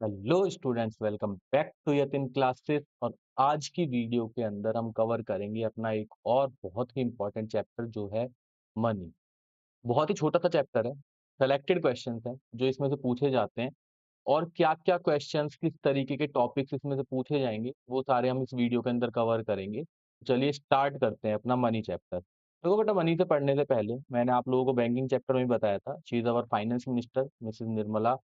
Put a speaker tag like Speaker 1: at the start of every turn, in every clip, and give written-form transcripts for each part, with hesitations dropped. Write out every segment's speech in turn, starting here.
Speaker 1: Hello students, welcome back to Yatin classes. और आज की वीडियो के अंदर हम कवर करेंगे अपना एक और बहुत ही इंपॉर्टेंट चैप्टर जो है मनी। बहुत ही छोटा सा चैप्टर है, सेलेक्टेड क्वेश्चंस हैं जो इसमें से पूछे जाते हैं। और क्या क्या क्वेश्चंस, किस तरीके के टॉपिक्स इसमें से पूछे जाएंगे, वो सारे हम इस वीडियो के अंदर कवर करेंगे। चलिए स्टार्ट करते हैं अपना मनी चैप्टर। देखो बेटा, मनी से पढ़ने से पहले मैंने आप लोगों को बैंकिंग चैप्टर में भी बताया था, she is our finance minister Mrs Nirmala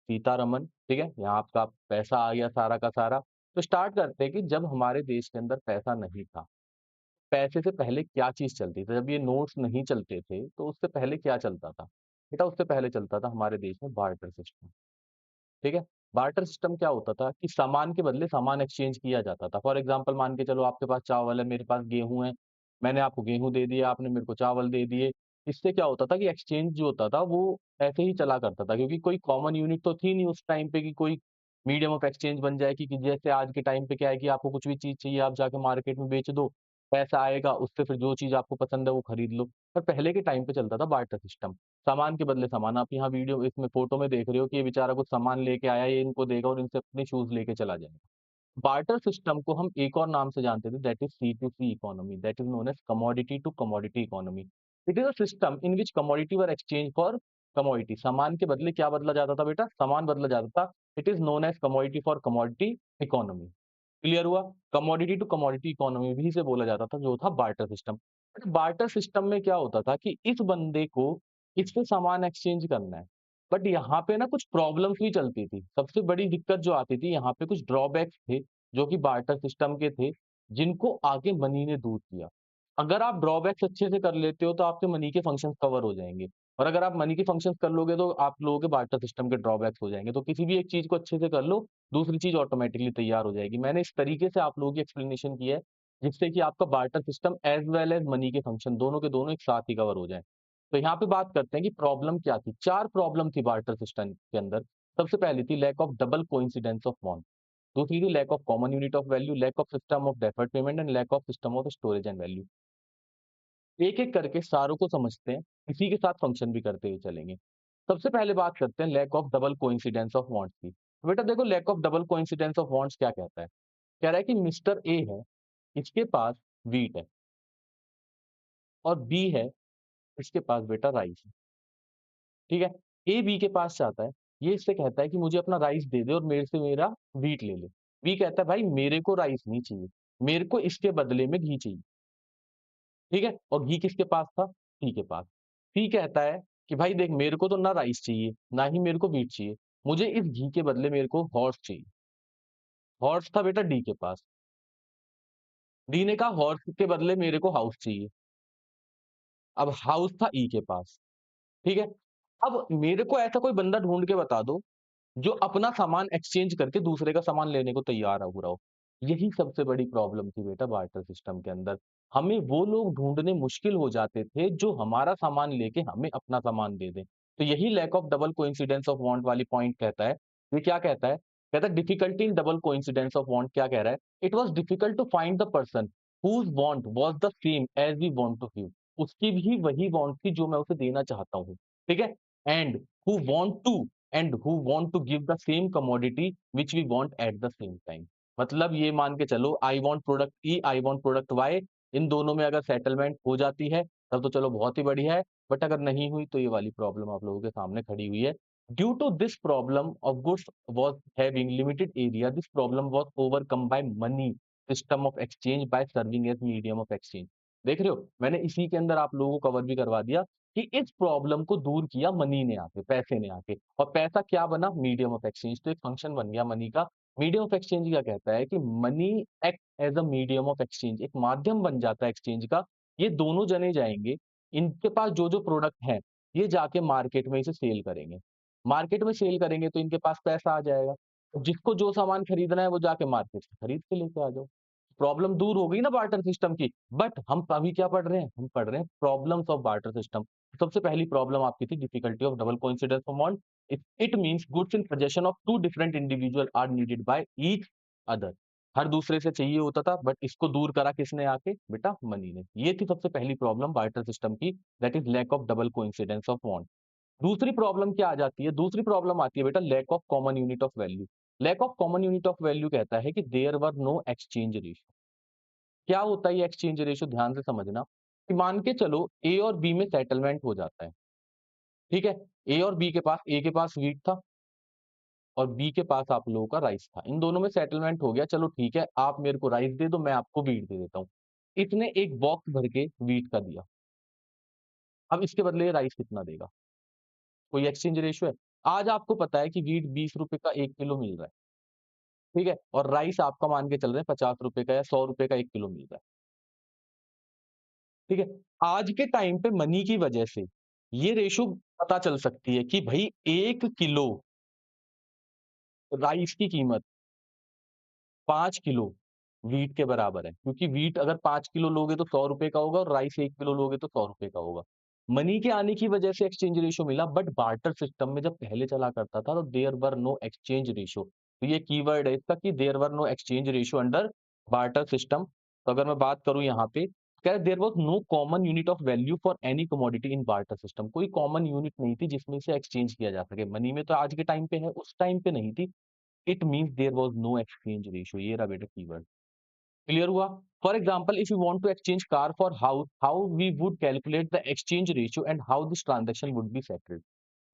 Speaker 1: Sitharaman. ठीक है, यहाँ आपका पैसा आ गया सारा का सारा। तो स्टार्ट करते हैं कि जब हमारे देश के अंदर पैसा नहीं था, पैसे से पहले क्या चीज चलती थी। जब ये नोट्स नहीं चलते थे तो उससे पहले क्या चलता था बेटा? उससे पहले चलता था हमारे देश में बार्टर सिस्टम। ठीक है, बार्टर सिस्टम क्या होता था कि सामान के बदले सामान एक्सचेंज किया जाता था। फॉर एग्जांपल मान के चलो, आपके पास चावल है, मेरे पास गेहूं है। मैंने आपको गेहूं दे दिया, आपने मेरे को चावल दे दिए। इससे क्या होता था कि एक्सचेंज जो होता था वो ऐसे ही चला करता था, क्योंकि कोई कॉमन यूनिट तो थी नहीं उस टाइम पे कि कोई मीडियम ऑफ एक्सचेंज बन जाए कि जैसे आज के टाइम पे क्या है कि आपको कुछ भी चीज चाहिए, आप जाके मार्केट में बेच दो, पैसा आएगा, उससे फिर जो चीज आपको पसंद है वो खरीद लो। पर पहले के टाइम पे चलता था बार्टर सिस्टम, सामान के बदले सामान। आप यहाँ वीडियो इसमें फोटो में देख रहे हो कि ये बेचारा कुछ सामान लेके आया, ये इनको देगा और इनसे अपने शूज लेके चला जाएगा। बार्टर सिस्टम को हम एक और नाम से जानते थे, that is C to C economy, that is known as commodity to commodity economy. It is a system in which commodity were exchange for commodity. सामान के बदले क्या बदला जाता था बेटा? सामान बदला जाता था। It is known as commodity for commodity economy. Clear हुआ? कमोडिटी टू कमोडिटी इकोनॉमी भी से बोला जाता था, जो था बार्टर सिस्टम। बार्टर सिस्टम में क्या होता था कि इस बंदे को इससे सामान एक्सचेंज करना है, बट यहाँ पे ना कुछ प्रॉब्लम्स भी चलती थी। सबसे बड़ी दिक्कत जो आती थी, यहाँ पे कुछ ड्रॉबैक्स थे जो कि बार्टर सिस्टम के थे, जिनको आगे मनी ने दूर किया। अगर आप ड्रॉबैक्स अच्छे से कर लेते हो तो आपके मनी के फंक्शंस कवर हो जाएंगे, और अगर आप मनी के फंक्शंस कर लोगे तो आप लोगों के बार्टर सिस्टम के ड्रॉबैक्स हो जाएंगे। तो किसी भी एक चीज को अच्छे से कर लो, दूसरी चीज ऑटोमेटिकली तैयार हो जाएगी। मैंने इस तरीके से आप लोगों की एक्सप्लेनेशन की है, जिससे कि आपका barter system as well as money के फंक्शन दोनों के दोनों एक साथ ही कवर हो जाए। तो यहाँ पे बात करते हैं कि प्रॉब्लम क्या थी। चार प्रॉब्लम थी बार्टर सिस्टम के अंदर। सबसे पहली थी lack of double coincidence of bond. दूसरी थी lack of common unit of value, lack of system of deferred payment and lack of system of storage and value. एक एक करके सारों को समझते हैं, इसी के साथ फंक्शन भी करते हुए चलेंगे। सबसे पहले बात करते हैं lack of double coincidence of wants की। तो बेटा देखो, lack of double coincidence of wants क्या कहता है? कह रहा है कि मिस्टर ए है, इसके पास व्हीट है, और बी है, इसके पास बेटा राइस है। ठीक है, ए बी के पास चाहता है, ये इससे कहता है कि मुझे अपना राइस दे दे और मेरे से मेरा व्हीट ले ले। बी कहता है भाई मेरे को राइस नहीं चाहिए, मेरे को इसके बदले में घी चाहिए। ठीक है, और घी किसके पास था? सी के पास। सी कहता है कि भाई देख, मेरे को तो ना राइस चाहिए ना ही मेरे को व्हीट चाहिए, मुझे इस घी के बदले मेरे को हॉर्स चाहिए। हॉर्स था बेटा डी के पास। डी ने कहा हॉर्स के बदले मेरे को हाउस चाहिए। अब हाउस था ई के पास। ठीक है, अब मेरे को ऐसा कोई बंदा ढूंढ के बता दो जो अपना सामान एक्सचेंज करके दूसरे का सामान लेने को तैयार हो रहा हो। यही सबसे बड़ी प्रॉब्लम थी बेटा बार्टर सिस्टम के अंदर। हमें वो लोग ढूंढने मुश्किल हो जाते थे जो हमारा सामान लेके हमें अपना सामान दे दें। तो यही lack of double coincidence of want वाली पॉइंट कहता है। ये क्या कहता है? कहता है difficulty in double coincidence of want. क्या कह रहा है? It was difficult to find the person whose want was the same as we want to give. उसकी भी वही वांट थी जो मैं उसे देना चाहता हूँ। ठीक है, and who want to and who want to give the same commodity which we want at the same time. मतलब ये मान के चलो, I want product E, I want product Y, इन दोनों में अगर सेटलमेंट हो जाती है तब तो चलो बहुत ही बढ़िया है। बट अगर नहीं हुई तो ये वाली प्रॉब्लम आप लोगों के सामने खड़ी हुई है। Due to this problem of goods was having limited area, this problem was overcome by money system of exchange by serving as medium of exchange. देख रहे हो, मैंने इसी के अंदर आप लोगों को कवर भी करवा दिया कि इस प्रॉब्लम को दूर किया मनी ने आके, पैसे ने आके। और पैसा क्या बना? Medium of exchange. तो एक फंक्शन बन गया मनी का। मीडियम ऑफ एक्सचेंज क्या कहता है कि money act as a medium of exchange, एक माध्यम बन जाता है एक्सचेंज का। ये दोनों जने जाएंगे, इनके पास जो जो प्रोडक्ट है, ये जाके मार्केट में इसे सेल करेंगे। मार्केट में सेल करेंगे तो इनके पास पैसा आ जाएगा। तो जिसको जो सामान खरीदना है वो जाके मार्केट से खरीद के लेके आ जाओ। प्रॉब्लम दूर हो गई ना बार्टर सिस्टम की। बट हम अभी क्या पढ़ रहे हैं? हम पढ़ रहे हैं प्रॉब्लम्स ऑफ बार्टर सिस्टम। सबसे पहली प्रॉब्लम आपकी थी difficulty of double coincidence of bond. It means goods in possession of two different individual are needed by each other. हर दूसरे से चाहिए होता था, बट इसको दूर करा किसने आके? बेटा मनी ने। ये थी सबसे पहली प्रॉब्लम बार्टर सिस्टम की, that is lack of double coincidence of bond. दूसरी प्रॉब्लम क्या आ जाती है? दूसरी प्रॉब्लम आती है बेटा lack of common unit of value. Lack of common unit of value कहता है कि there were no exchange ratio. क्या होता है ये एक्सचेंज रेशियो ध्यान से समझना, कि मान के चलो ए और बी में सेटलमेंट हो जाता है, ठीक है? ए के पास व्हीट था और बी के पास आप लोगों का राइस था। इन दोनों में सेटलमेंट हो गया, चलो ठीक है, आप मेरे को राइस दे दो, मैं आपको व्हीट दे देता हूँ। इसने एक बॉक्स भर के व्हीट का दिया, अब इसके बदले ये राइस कितना देगा? कोई एक्सचेंज रेशियो है? आज आपको पता है कि व्हीट ₹20 का 1 किलो मिल रहा है, ठीक है? और राइस आपका मान के चल रहे हैं ₹50 का या ₹100 का 1 किलो मिल रहा है, ठीक है? आज के टाइम पे मनी की वजह से ये रेशियो पता चल सकती है कि भई 1 किलो राइस की कीमत 5 किलो व्हीट के बराबर है, क्योंकि व्हीट अगर 5 किलो लोगे तो ₹100 का होगा और राइस 1 किलो लोगे तो ₹100 का होगा। मनी के आने की वजह से एक्सचेंज रेशियो मिला, बट बार्टर सिस्टम में जब पहले चला करता था तो there were no exchange ratio. तो ये कीवर्ड है इसका कि there were no exchange ratio under barter system. तो अगर मैं बात करूँ यहाँ पे, क्या there was no common unit of value for any commodity in barter system. कोई कॉमन यूनिट नहीं थी जिसमें से एक्सचेंज किया जा सके। मनी में तो आज के टाइम पे है, उस टाइम पे नहीं थी। It means there was no exchange ratio. ये रहा बेटा कीवर्ड। क्लियर हुआ? For example if you want to exchange car for house, how we would calculate the exchange ratio and how this transaction would be settled.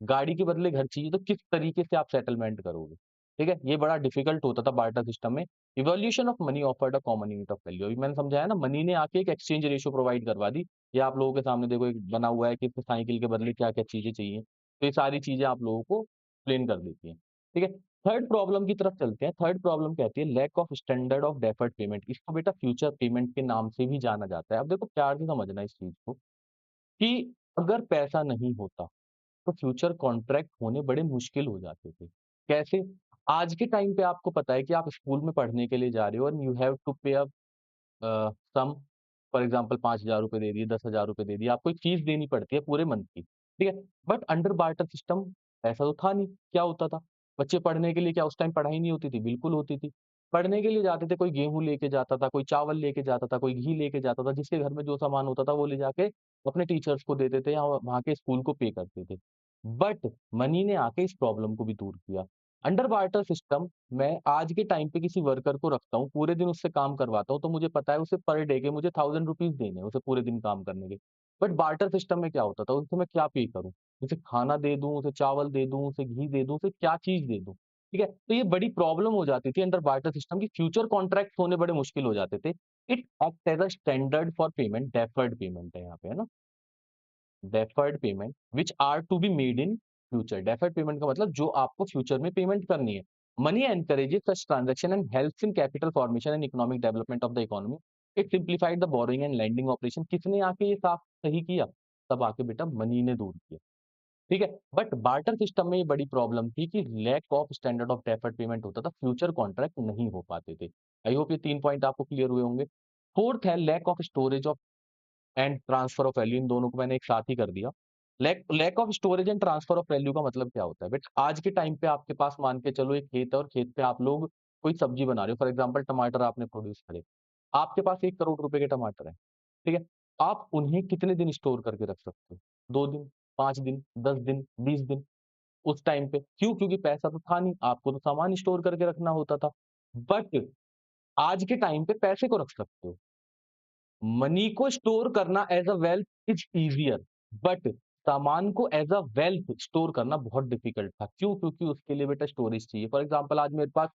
Speaker 1: गाड़ी के बदले घर चाहिए तो किस तरीके से आप सेटलमेंट करोगे? ठीक है? ये बड़ा डिफिकल्ट होता था बार्टर सिस्टम में। Evolution of money offered a common unit of value. अभी मैंने समझाया ना, मनी ने आके एक एक्सचेंज रेशियो प्रोवाइड करवा दी। ये आप लोगों के सामने देखो एक बना हुआ है कि साइकिल के बदले क्या-क्या चीज़ें चाहिए। तो ये सारी चीज़ें आप लोगों को एक्सप्लेन कर देती हैं। ठीक है? थर्ड प्रॉब्लम की तरफ चलते हैं। थर्ड प्रॉब्लम कहती है lack of standard of deferred payment. इसको बेटा फ्यूचर पेमेंट के नाम से भी जाना जाता है। अब देखो प्यार से समझना इस चीज़ को, कि अगर पैसा नहीं होता तो फ्यूचर कॉन्ट्रैक्ट होने बड़े मुश्किल हो जाते थे। कैसे? आज के टाइम पे आपको पता है कि आप स्कूल में पढ़ने के लिए जा रहे हो और यू हैव टू पे सम, फॉर एग्जांपल ₹5000 दे दिए, ₹10,000 दे दिए, आपको एक फीस देनी पड़ती है पूरे मंथ की, ठीक है? बट अंडर बार्टर सिस्टम ऐसा तो था नहीं, क्या होता था? बच्चे पढ़ने के लिए क्या उस टाइम पढ़ाई नहीं होती थी? बिल्कुल होती थी। पढ़ने के लिए जाते थे, कोई गेहूँ लेके जाता था, कोई चावल लेके जाता था, कोई घी लेके जाता था, जिसके घर में जो सामान होता था वो ले जाके अपने टीचर्स को देते थे या वहाँ के स्कूल को पे करते थे। बट मनी ने आके इस प्रॉब्लम को भी दूर किया। अंडर बार्टर सिस्टम, मैं आज के टाइम पे किसी वर्कर को रखता हूँ, पूरे दिन उससे काम करवाता हूँ, तो मुझे पता है उसे पर डे के मुझे ₹1000 देने हैं, उसे पूरे दिन काम करने के। बट बार्टर सिस्टम में क्या होता था, उसे मैं क्या पे करूँ? उसे खाना दे दूँ, उसे चावल दे दूँ, उसे घी दे दूँ, उसे क्या चीज़ दे दूँ? ठीक है? तो ये बड़ी प्रॉब्लम हो जाती थी अंडर बार्टर सिस्टम की, फ्यूचर कॉन्ट्रैक्ट होने बड़े मुश्किल हो जाते थे। It act as a standard for payment, deferred payment है यहाँ पे, है ना? Deferred payment which are to be made in future. Deferred payment का मतलब जो आपको फ्यूचर में पेमेंट करनी है। Money encourages such transaction and helps in capital formation and economic development of the economy. It simplified the borrowing and lending operation. किसने आके ये साफ सही किया? तब आके बेटा मनी ने दूर किया। ठीक है? बट बार्टर सिस्टम में ये बड़ी प्रॉब्लम थी कि lack of standard of deferred payment होता था, फ्यूचर कॉन्ट्रैक्ट नहीं हो पाते थे। आई होप ये 3 पॉइंट आपको क्लियर हुए होंगे। फोर्थ है lack of storage of and transfer of value. इन दोनों को मैंने एक साथ ही कर दिया। Lack lack of storage and transfer of value का मतलब क्या होता है? बट आज के टाइम पे आपके पास मान के चलो एक खेत है और खेत पे आप लोग कोई सब्जी बना रहे हो, फॉर एग्जांपल टमाटर आपने प्रोड्यूस करे। आपके पास 1 करोड़ रुपए के टमाटर हैं, ठीक है? आप उन्हें कितने दिन स्टोर करके रख सकते हो? 2 दिन, 5 दिन, 10 दिन, 20 दिन उस टाइम पे। क्यों? क्योंकि पैसा तो था नहीं, आपको तो सामान स्टोर करके रखना होता था। बट आज के टाइम पे पैसे को रख सकते हो। मनी को स्टोर करना as a wealth is easier, but सामान को एज़ अ वेल्थ स्टोर करना बहुत डिफिकल्ट था। क्यों? क्योंकि उसके लिए बेटा स्टोरेज चाहिए। फॉर एग्ज़ाम्पल आज मेरे पास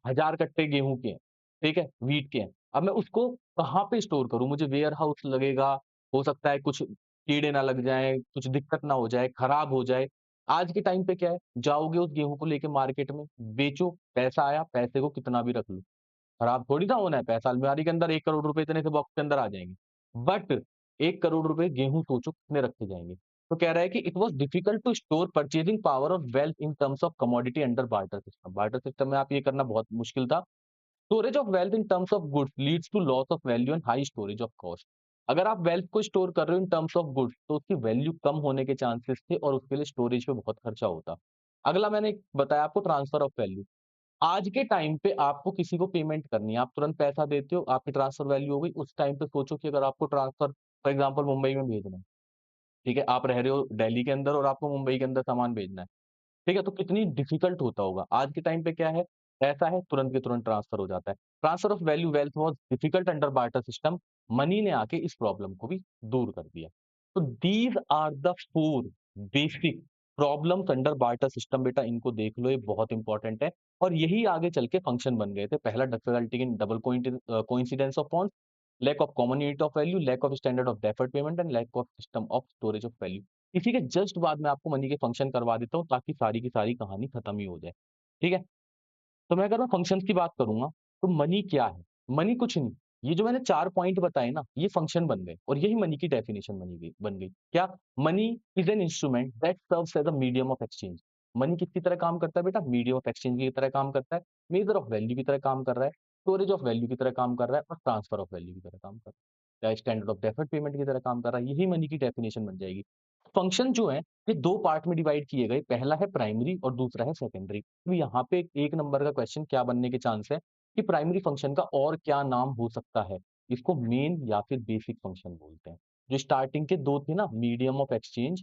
Speaker 1: 1000 कट्टे गेहूँ के हैं, ठीक है? व्हीट के हैं। अब मैं उसको कहाँ पे स्टोर करूँ? मुझे वेयरहाउस लगेगा, हो सकता है कुछ कीड़े ना लग जाएँ, कुछ दिक्कत ना हो जाए, खराब हो जाए। आज के टाइम पे क्या है? जाओगे उस गेहूँ को लेके मार्केट में, बेचो, पैसा आया, पैसे को कितना भी रख लो। खराब थोड़ी ना होना है पैसा, अलमारी के अंदर 1 करोड़ रुपए इतने से बॉक्स के अंदर आ जाएँगे। बट 1 करोड़ रुपए गेहूँ सोचो कितने रखे जाएँगे। तो कह रहा है कि it was difficult to store purchasing power of wealth in terms of commodity under barter system. Barter system में आप ये करना बहुत मुश्किल था। Storage of wealth in terms of goods leads to loss of value and high storage of cost. अगर आप wealth को स्टोर कर रहे हो इन टर्म्स ऑफ गुड्स तो उसकी वैल्यू कम होने के चांसेस थे और उसके लिए स्टोरेज पे बहुत खर्चा होता। अगला मैंने एक बताया आपको ट्रांसफर ऑफ वैल्यू। आज के टाइम पे आपको किसी को पेमेंट करनी है, आप तुरंत पैसा देते हो, आपकी ट्रांसफर वैल्यू हो गई, उस टाइम पे सोचो कि अगर आपको ट्रांसफर फॉर एग्जांपल मुंबई में भेजना है, ठीक है? आप रह रहे हो दिल्ली के अंदर और आपको मुंबई के अंदर सामान भेजना है। ठीक है? तो कितनी डिफिकल्ट होता होगा। आज के टाइम पे क्या है, पैसा है तुरंत के तुरंत ट्रांसफर हो जाता है। Transfer of value wealth was difficult under barter system. Money ने आके इस प्रॉब्लम को भी दूर कर दिया। तो these are the 4 basic problems under barter system. बेटा इनको देख लो, ये बहुत इंपॉर्टेंट है और यही आगे चल के फंक्शन बन गए थे। पहला difficulty in double coincidence of bonds, lack of common unit of value, lack of standard of deferred payment and lack of system of storage of value. इसी के जस्ट बाद मैं आपको मनी के फंक्शन करवा देता हूँ ताकि सारी की सारी कहानी खत्म ही हो जाए। ठीक है? तो मैं अगर मैं फंक्शंस की बात करूँगा, तो मनी क्या है? मनी कुछ नहीं, ये जो मैंने 4 पॉइंट बताए ना, ये फंक्शन बन गए और यही मनी की डेफिनिशन बन गई। क्या? Money is an instrument that serves as a medium of exchange. Money किसकी तरह काम करता है बेटा? मीडियम ऑफ एक्सचेंज की तरह काम करता है, मेजर ऑफ वैल्यू की तरह काम कर रहा है, स्टोरेज ऑफ वैल्यू की तरह काम कर रहा है और ट्रांसफर ऑफ वैल्यू की तरह काम कर रहा है, या स्टैंडर्ड ऑफ डेफर्ड पेमेंट की तरह काम कर रहा है, यही मनी की डेफिनिशन बन जाएगी। फंक्शन जो है, ये 2 पार्ट में डिवाइड किए गए, पहला है प्राइमरी और दूसरा है सेकेंडरी। तो यहाँ पे 1 नंबर का क्वेश्चन क्या बनने के चांस है कि प्राइमरी फंक्शन का और क्या नाम हो सकता है? इसको मेन या फिर बेसिक फंक्शन बोलते हैं। जो स्टार्टिंग के 2 थे ना, मीडियम ऑफ एक्सचेंज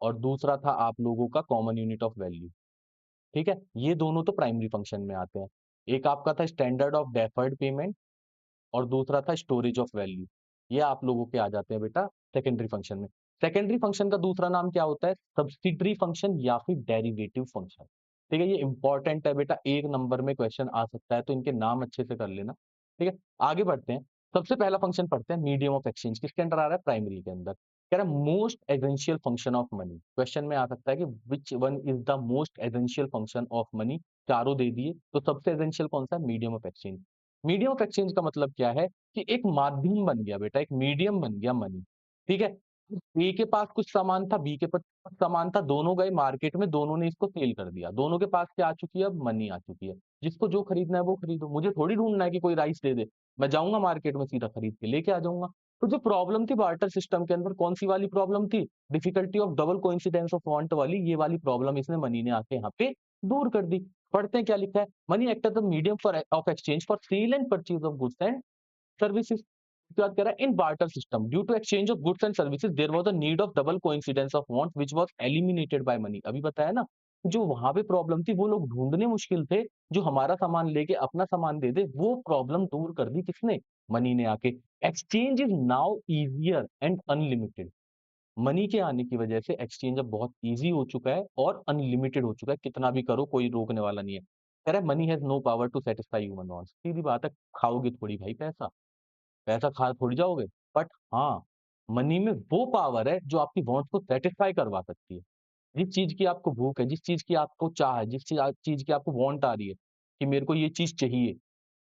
Speaker 1: और दूसरा था आप लोगों का कॉमन यूनिट ऑफ वैल्यू, ठीक है? ये दोनों तो प्राइमरी फंक्शन में आते हैं। एक आपका था स्टैंडर्ड ऑफ डेफर्ड पेमेंट और दूसरा था स्टोरेज ऑफ वैल्यू। ये आप लोगों के आ जाते हैं बेटा सेकेंडरी फंक्शन में। सेकेंडरी फंक्शन का दूसरा नाम क्या होता है? सब्सिडियरी फंक्शन या फिर डेरिवेटिव फंक्शन। ठीक है? ये इंपॉर्टेंट है बेटा, 1 नंबर में क्वेश्चन आ सकता है, तो इनके नाम अच्छे से कर लेना। ठीक है? आगे बढ़ते हैं। सबसे पहला फंक्शन पढ़ते हैं, मीडियम ऑफ एक्सचेंज। किसके अंडर आ रहा है? प्राइमरी के अंदर। कह रहा है most essential function of money. Question में आ सकता है कि which one is the most essential function of money? चारों दे दिए, तो सबसे एसेंशियल कौन सा है? Medium of exchange. Medium of exchange का मतलब क्या है कि एक माध्यम बन गया बेटा, एक मीडियम बन गया मनी। ठीक है? ए के पास कुछ सामान था, बी के पास कुछ सामान था, दोनों गए मार्केट में, दोनों ने इसको सेल कर दिया। दोनों के पास क्या आ चुकी है? अब मनी आ चुकी है। जिसको जो खरीदना है वो खरीदो। मुझे थोड़ी ढूँढना है कि कोई राइस दे दे। मैं जाऊँगा मार्केट में, सीधा खरीद के लेके आ जाऊँगा। तो जो प्रॉब्लम थी बार्टर सिस्टम के अंदर, कौन-सी वाली प्रॉब्लम थी? Difficulty of double coincidence of want वाली, ये वाली प्रॉब्लम इसने मनी ने आके यहाँ पे दूर कर दी। पढ़ते हैं क्या लिखा है? Money act as a medium for of exchange for sale and purchase of goods and services. उसके बाद कह रहा है in barter system due to exchange of goods and services there was a need of double coincidence of want which was eliminated by money. अभी बताया ना, जो वहां पे प्रॉब्लम थी, वो लोग ढूंढने मुश्किल थे, जो हमारा सामान लेके अपना सामान दे दे, वो प्रॉब्लम दूर कर दी किसने? मनी ने आके। Exchange is now easier and unlimited. Money के आने की वजह से एक्सचेंज अब बहुत ईज़ी हो चुका है और अनलिमिटेड हो चुका है, कितना भी करो कोई रोकने वाला नहीं है। कह रहा है money has no power to satisfy human wants. सीधी बात है, खाओगे थोड़ी भाई पैसा, पैसा खा थोड़ी जाओगे। बट हाँ, मनी में वो पावर है जो आपकी वांट्स को सैटिस्फाई करवा सकती है। जिस चीज़ की आपको भूख है, जिस चीज़ की आपको चाह है, जिस चीज़ की आपको वांट आ रही है कि मेरे को ये चीज़ चाहिए,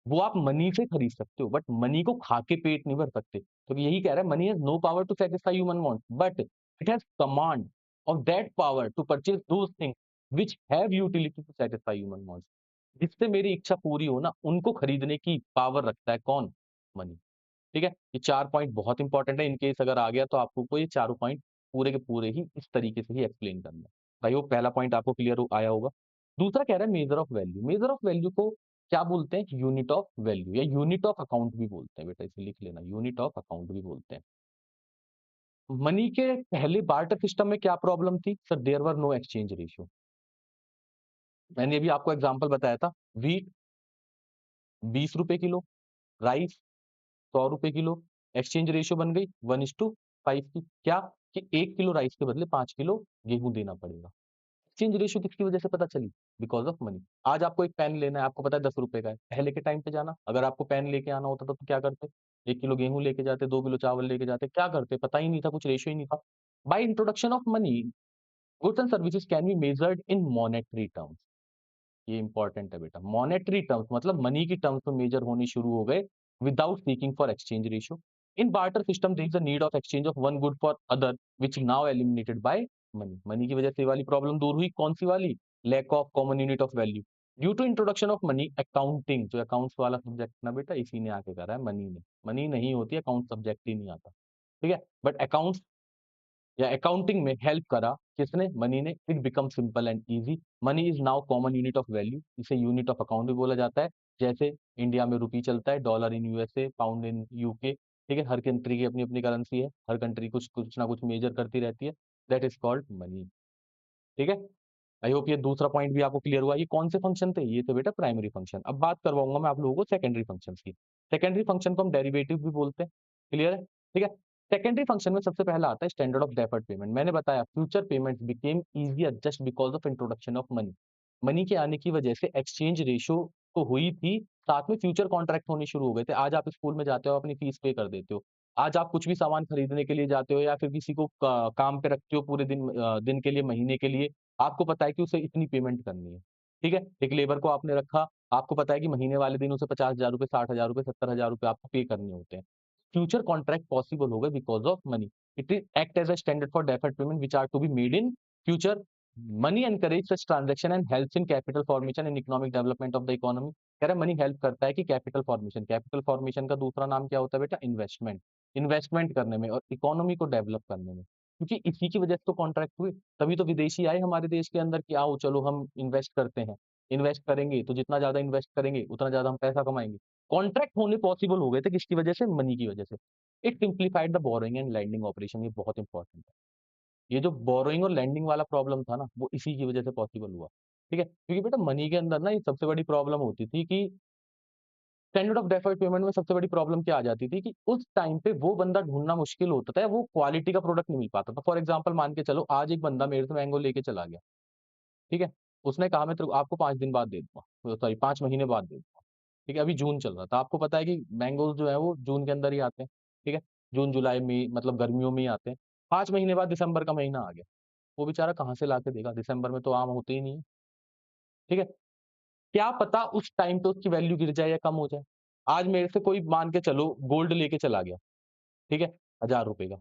Speaker 1: वो आप मनी से खरीद सकते हो, बट मनी को खा के पेट नहीं भर सकते। तो यही कह रहा है money has no power to satisfy human wants but it has command of that power to purchase those things which have utility to satisfy human wants. जिससे मेरी इच्छा पूरी हो ना, उनको खरीदने की पावर रखता है कौन? मनी। ठीक है? ये 4 पॉइंट बहुत इंपॉर्टेंट है, इन केस अगर आ गया तो आपको को ये चारों पॉइंट पूरे के पूरे ही इस तरीके से ही एक्सप्लेन करना है। आई होप पहला पॉइंट आपको क्लियर हो आया होगा। दूसरा कह रहा है measure of value. Measure of value को क्या बोलते हैं? यूनिट ऑफ वैल्यू या यूनिट ऑफ अकाउंट भी बोलते हैं बेटा, इसे लिख लेना, यूनिट ऑफ अकाउंट भी बोलते हैं। मनी के पहले बार्टर सिस्टम में क्या प्रॉब्लम थी? Sir there were no exchange ratio. मैंने अभी आपको एग्जांपल बताया था, wheat ₹20 kilo, rice ₹100 kilo, exchange ratio बन गई 1:5 की। क्या? कि 1 किलो राइस के बदले 5 किलो गेहूँ देना पड़ेगा। एक्सचेंज रेशियो किसकी वजह से पता चली? Because of money. आज आपको एक पेन लेना है, आपको पता है ₹10 का है। पहले के टाइम पे जाना, अगर आपको पेन लेके आना होता था तो क्या करते? 1 किलो गेहूँ लेके जाते, 2 किलो चावल लेके जाते, क्या करते? पता ही नहीं था, कुछ रेशियो ही नहीं था। By introduction of money, goods and services can be measured in monetary terms. ये इंपॉर्टेंट है बेटा। मॉनेटरी टर्म्स मतलब मनी की टर्म्स में मेजर होने शुरू हो गए without seeking for exchange ratio. In barter system there is a need of exchange of one good for other which now eliminated by money. Money की वजह से ये वाली प्रॉब्लम दूर हुई, कौन सी वाली? Lack of common unit of value. Due to introduction of money, accounting, जो अकाउंट्स वाला सब्जेक्ट ना बेटा, इसी ने आके करा है मनी ने। मनी नहीं होती, अकाउंट सब्जेक्ट ही नहीं आता। ठीक है? बट अकाउंट्स या अकाउंटिंग में हेल्प करा किसने? मनी ने। It become simple and easy. Money is now common unit of value. इसे यूनिट ऑफ अकाउंट भी बोला जाता है। जैसे इंडिया में रुपी चलता है, dollar in USA, pound in UK, ठीक है? हर कंट्री की अपनी-अपनी करेंसी है, हर कंट्री कुछ कुछ ना कुछ मेजर करती रहती है, दैट इज़ कॉल्ड मनी, ठीक है? आई होप ये दूसरा पॉइंट भी आपको क्लियर हुआ। ये कौन से फंक्शन थे? ये थे बेटा प्राइमरी फंक्शन। अब बात करवाऊँगा मैं आप लोगों को सेकेंडरी फंक्शंस की। सेकेंडरी फंक्शन को हम डेरिवेटिव भी बोलते हैं, क्लियर है? ठीक है? सेकेंडरी फंक्शन में सबसे पहला आता है स्टैंडर्ड ऑफ डेफर्ड पेमेंट। मैंने बताया future payments became easier just because of introduction of money. Money के आने की वजह से एक्सचेंज रेशियो तो हुई थी, साथ में फ्यूचर कॉन्ट्रैक्ट होने शुरू हो गए थे। आज आप स्कूल में जाते हो, अपनी फीस पे कर देते हो। आज आप कुछ भी सामान खरीदने के लिए जाते हो या फिर किसी को काम पे रखते हो पूरे दिन के लिए, महीने के लिए, आपको पता है कि उसे इतनी पेमेंट करनी है, ठीक है? एक लेबर को आपने रखा, आपको पता है कि महीने वाले दिन उसे ₹50,000 ₹60,000 ₹70,000 आपको पे करने होते हैं। फ्यूचर कॉन्ट्रैक्ट पॉसिबल हो गए because of money. It is act as a standard for deferred payment which are to be made in future. Money encourage such transaction and helps in capital formation and economic development of the economy. कह रहा है money help करता है कि capital formation का दूसरा नाम क्या होता है बेटा? इन्वेस्टमेंट। इन्वेस्टमेंट करने में और इकोनॉमी को डेवलप करने में। क्योंकि इसी की वजह से तो कॉन्ट्रैक्ट हुए। तभी तो विदेशी आए हमारे देश के अंदर कि आओ चलो हम इन्वेस्ट करते हैं। इन्वेस्ट करेंगे तो जितना ज़्यादा इन्वेस्ट करेंगे उतना ज़्यादा हम पैसा कमाएँगे। कॉन्ट्रैक्ट होने पॉसिबल हो गए थे किसकी वजह से? मनी की वजह से। It simplified the borrowing and lending operation, ये बहुत इंपॉर्टेंट है। ये जो बोरोइंग और लेंडिंग वाला प्रॉब्लम था ना, वो इसी की वजह से पॉसिबल हुआ। ठीक है? क्योंकि बेटा मनी के अंदर ना ये सबसे बड़ी प्रॉब्लम होती थी कि स्टैंडर्ड ऑफ डेफर्ड पेमेंट में सबसे बड़ी प्रॉब्लम क्या आ जाती थी कि उस टाइम पे वो बंदा ढूँढना मुश्किल होता था, वो क्वालिटी का प्रोडक्ट नहीं मिल पाता था। फॉर एग्ज़ाम्पल मान के चलो आज एक बंदा मेरे से मैंगो लेके चला गया, ठीक है? उसने कहा मैं तेरे को आपको 5 दिन बाद दे दूँगा, सॉरी 5 महीने बाद दे दूँगा, ठीक है? अभी जून चल रहा था, आपको पता है कि मैंगोज़ जो है वो जून के अंदर ही आते हैं, ठीक है? जून, जुलाई, मई मतलब गर्मियों में ही आते हैं। 5 महीने बाद दिसंबर का महीना आ गया, वो बेचारा कहाँ से लाके देगा? दिसंबर में तो आम होते ही नहीं है, ठीक है? क्या पता उस टाइम पे उसकी वैल्यू गिर जाए या कम हो जाए। आज मेरे से कोई मान के चलो गोल्ड लेके चला गया, ठीक है? ₹1000 का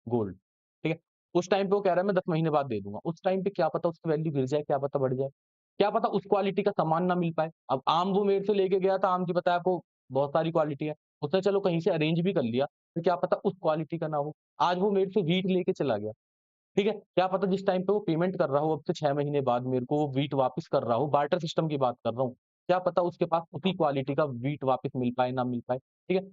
Speaker 1: गोल्ड, ठीक है? उस टाइम पे वो कह रहा है मैं 10 महीने बाद दे दूँगा। उस टाइम पे क्या पता उसकी वैल्यू गिर जाए, क्या पता बढ़ जाए। क्या पता उस क्वालिटी का सामान ना मिल पाए। अब आम वो मेरे से लेके गया था, आम की पता है आपको बहुत सारी क्वालिटी है। उसने चलो कहीं से अरेंज भी कर लिया, तो क्या पता उस क्वालिटी का ना हो। आज वो मेरे से व्हीट लेके चला गया, ठीक है? क्या पता जिस टाइम पे वो पेमेंट कर रहा हो, अब से 6 महीने बाद मेरे को वो व्हीट वापस कर रहा हो, बार्टर सिस्टम की बात कर रहा हूँ। क्या पता उसके पास उसी क्वालिटी का व्हीट वापस मिल पाए, ना मिल पाए, ठीक है?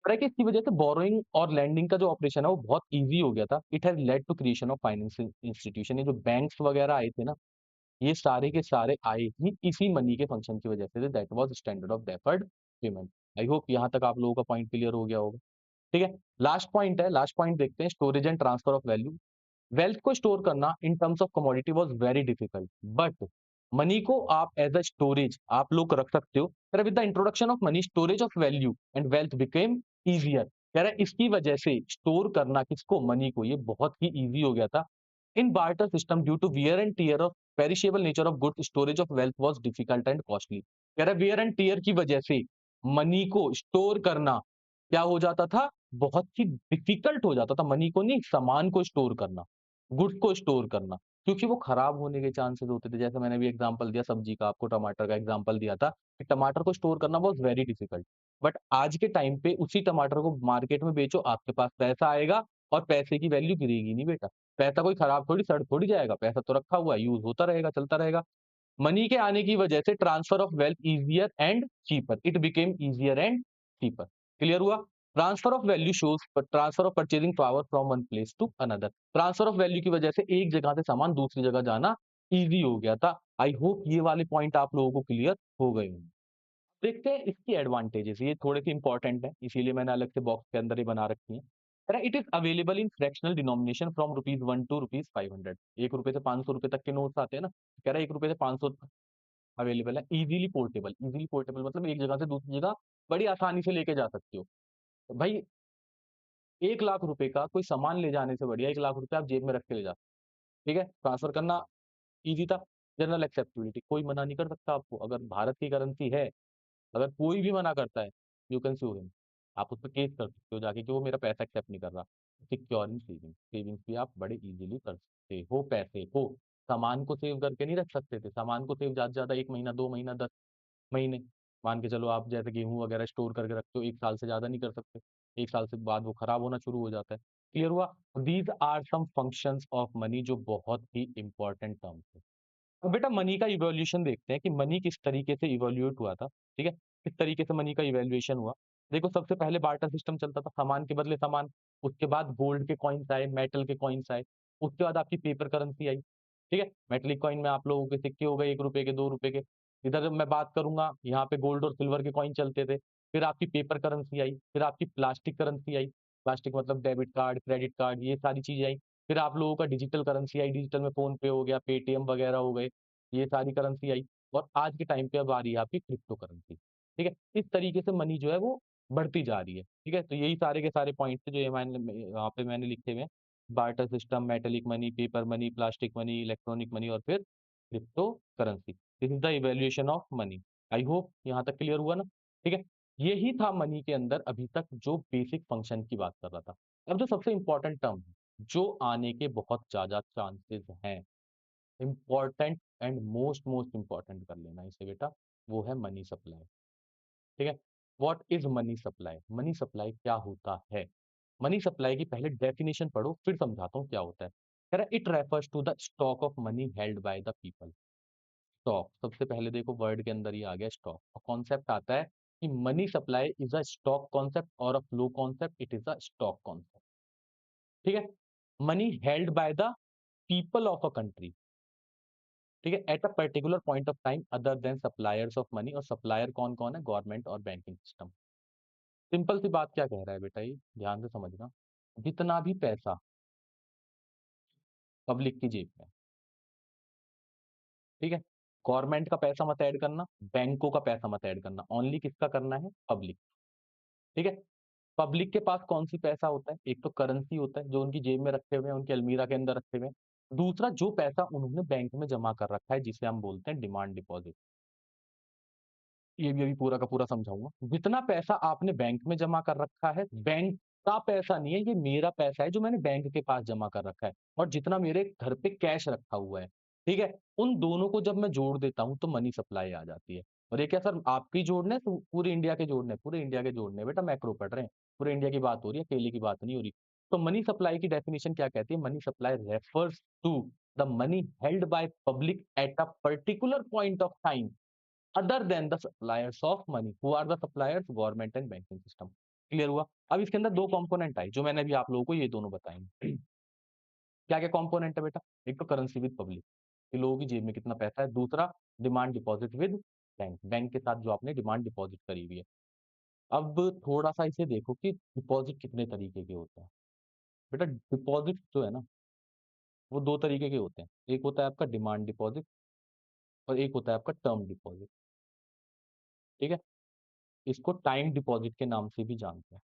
Speaker 1: पर है कि इसकी वजह से बोरोइंग और लेंडिंग का जो ऑपरेशन है वो बहुत ईज़ी हो गया था। It has led to creation of financial institution, ये जो बैंक्स वगैरह आए थे ना, ये सारे के सारे आए ही इसी मनी के फंक्शन की वजह से थे, that was standard of deferred payment. I hope यहाँ तक आप लोगों का पॉइंट क्लियर हो गया होगा, ठीक है? लास्ट पॉइंट है, लास्ट पॉइंट देखते हैं storage and transfer of value. Wealth को स्टोर करना इन terms of commodity was very difficult, but money को आप एज़ अ स्टोरेज आप लोग रख सकते हो। कह रहा है with the introduction of money storage of value and wealth became easier. कह रहा है इसकी वजह से स्टोर करना किसको? मनी को, ये बहुत ही ईज़ी हो गया था। In barter system due to wear and tear of perishable nature of goods storage of wealth was difficult and costly. कह रहा है वियर एंड टियर की वजह से मनी को स्टोर करना क्या हो जाता था? बहुत ही डिफिकल्ट हो जाता था। मनी को नहीं, सामान को स्टोर करना। गुड्स को स्टोर करना, क्योंकि वो खराब होने के चांसेस होते थे। जैसे मैंने अभी एग्ज़ाम्पल दिया सब्जी का, आपको टमाटर का एग्ज़ाम्पल दिया था, कि टमाटर को स्टोर करना वाज़ वेरी डिफिकल्ट। बट आज के टाइम पे उसी टमाटर को मार्केट में बेचो, आपके पास पैसा आएगा और पैसे की वैल्यू गिरेगी नहीं बेटा। पैसा कोई खराब थोड़ी सड़ थोड़ी जाएगा, पैसा तो रखा हुआ है, यूज़ होता रहेगा, चलता रहेगा। मनी के आने की वजह से transfer of wealth easier and cheaper, it became easier and cheaper. Clear हुआ? Transfer of value shows transfer of purchasing power from one place to another. Transfer of value की वजह से एक जगह से सामान दूसरी जगह जाना ईज़ी हो गया था। आई होप ये वाले पॉइंट आप लोगों को क्लियर हो गए होंगे। देखते हैं इसकी एडवांटेजेस, ये थोड़े से इंपॉर्टेंट है, इसीलिए मैंने अलग से बॉक्स के अंदर ही बना रखी है। It is available in fractional denomination from ₹1 to ₹500। ₹1 से ₹500 तक के नोट्स आते हैं ना, कह रहा है ₹1 से 500 अवेलेबल है। इजीली पोर्टेबल, इजीली पोर्टेबल मतलब एक जगह से दूसरी जगह बड़ी आसानी से लेके जा सकते हो। तो भाई ₹1,00,000 का कोई सामान ले जाने से बढ़िया ₹1,00,000 आप जेब में रख के ले जा, ठीक है? ट्रांसफर करना ईज़ी था। जनरल एक्सेप्टेबिलिटी, कोई मना नहीं कर सकता आपको। अगर भारत की करेंसी है, अगर कोई भी मना करता है, यू कैन सू हिम। आप उस पे केस कर सकते हो जाके कि वो मेरा पैसा एक्सेप्ट नहीं कर रहा। सिक्योर इन सेविंग्स, सेविंग्स भी आप बड़े ईज़िली कर सकते हो पैसे को। सामान को सेव करके नहीं रख सकते थे। सामान को सेव ज़्यादा से ज़्यादा 1 महीना, 2 महीना, 10 महीने, मान के चलो आप जैसे गेहूँ वगैरह स्टोर करके रखते हो, 1 साल से ज़्यादा नहीं कर सकते। 1 साल से बाद वो खराब होना शुरू हो जाता है। क्लियर हुआ? These are some functions of money जो बहुत ही इम्पोर्टेंट टर्म्स है। अब बेटा मनी का इवोल्यूशन देखते हैं कि मनी किस तरीके से इवोल्यूट हुआ था, ठीक है? किस तरीके से मनी का इवैल्यूएशन हुआ। देखो सबसे पहले बार्टर सिस्टम चलता था, सामान के बदले सामान, उसके बाद गोल्ड के कॉइन्स आए, मेटल के कॉइन्स आए, उसके बाद आपकी पेपर करेंसी आई, ठीक है? मेटेलिक कॉइन में आप लोगों के सिक्के हो गए ₹1 के, ₹2 के। इधर मैं बात करूँगा, यहाँ पे गोल्ड और सिल्वर के कॉइन चलते थे। फिर आपकी पेपर करेंसी आई, फिर आपकी प्लास्टिक करेंसी आई, प्लास्टिक मतलब डेबिट कार्ड, क्रेडिट कार्ड ये सारी चीज़ें आई। फिर आप लोगों का डिजिटल करेंसी आई, डिजिटल में फ़ोन पे हो गया, पेटीएम वगैरह हो गए, ये सारी करेंसी आई और आज के टाइम पे अब आ रही है आपकी क्रिप्टो करेंसी, ठीक है? इस तरीके से मनी जो है वो बढ़ती जा रही है, ठीक है? तो यही सारे के सारे पॉइंट्स थे जो ये यहाँ पे मैंने लिखे हुए हैं। Barter system, metallic money, paper money, plastic money, electronic money और फिर crypto currency. This is the evaluation of money. I hope यहाँ तक क्लियर हुआ ना? ठीक है? यही था मनी के अंदर अभी तक जो बेसिक फंक्शन की बात कर रहा था। अब जो सबसे इम्पोर्टेंट टर्म है, जो आने के बहुत ज़्यादा चांसेस हैं, important and most most important कर लेना इसे बेटा, वो है मनी सप्लाई। ठीक है? What is money supply? Money supply क्या होता है? मनी सप्लाई की पहले डेफिनेशन पढ़ो, फिर समझाता हूँ क्या होता है। कह रहा है it refers to the stock of money held by the people. Stock, सबसे पहले देखो वर्ड के अंदर ही आ गया स्टॉक और कॉन्सेप्ट आता है कि money supply is a stock concept और a flow concept, it is a stock concept. ठीक है? Money held by the people of a country, ठीक है, at a particular point of time other than suppliers of money. और supplier कौन कौन है? Government और बैंकिंग सिस्टम। सिंपल सी बात क्या कह रहा है बेटा, ये ध्यान से समझना। जितना भी पैसा पब्लिक की जेब में, ठीक है, गवर्नमेंट का पैसा मत ऐड करना, बैंकों का पैसा मत ऐड करना, ओनली किसका करना है? पब्लिक। ठीक है? पब्लिक के पास कौन सी पैसा होता है? एक तो करेंसी होता है जो उनकी जेब में रखे हुए हैं, उनकी अलमीरा के अंदर रखे हुए हैं। दूसरा जो पैसा उन्होंने बैंक में जमा कर रखा है जिसे हम बोलते हैं डिमांड डिपॉजिट। ये भी अभी पूरा का पूरा समझाऊंगा। जितना पैसा आपने बैंक में जमा कर रखा है, बैंक का पैसा नहीं है, ये मेरा पैसा है जो मैंने बैंक के पास जमा कर रखा है। और जितना मेरे घर पे कैश रखा हुआ है, ठीक है, उन दोनों को जब मैं जोड़ देता हूं तो मनी सप्लाई आ जाती है। और ये क्या सर आपकी जोड़ने हैं, तो पूरे इंडिया के जोड़ने हैं? पूरे इंडिया के जोड़ने हैं बेटा, मैक्रो पढ़ रहे हैं, पूरे इंडिया की बात हो रही है, अकेले की बात नहीं हो रही। तो मनी सप्लाई की डेफिनेशन क्या कहती है? Money supply refers to the money held by public at a particular point of time other than the suppliers of money, who are the suppliers? Government and banking system। Clear हुआ? अब इसके अंदर दो component आए जो मैंने अभी आप लोगों को ये दोनों बताएंगे। क्या क्या कंपोनेंट है बेटा? एक तो करेंसी विद पब्लिक, कि लोगों की जेब में कितना पैसा है। दूसरा demand deposit with bank, bank के साथ जो आपने डिमांड डिपॉजिट करी हुई है। अब थोड़ा सा इसे देखो कि डिपॉजिट कितने तरीके के होते हैं। बेटा डिपॉजिट जो है ना, वो दो तरीके के होते हैं। एक होता है आपका डिमांड डिपॉजिट और एक होता है आपका टर्म डिपॉजिट। ठीक है? इसको टाइम डिपॉजिट के नाम से भी जानते हैं।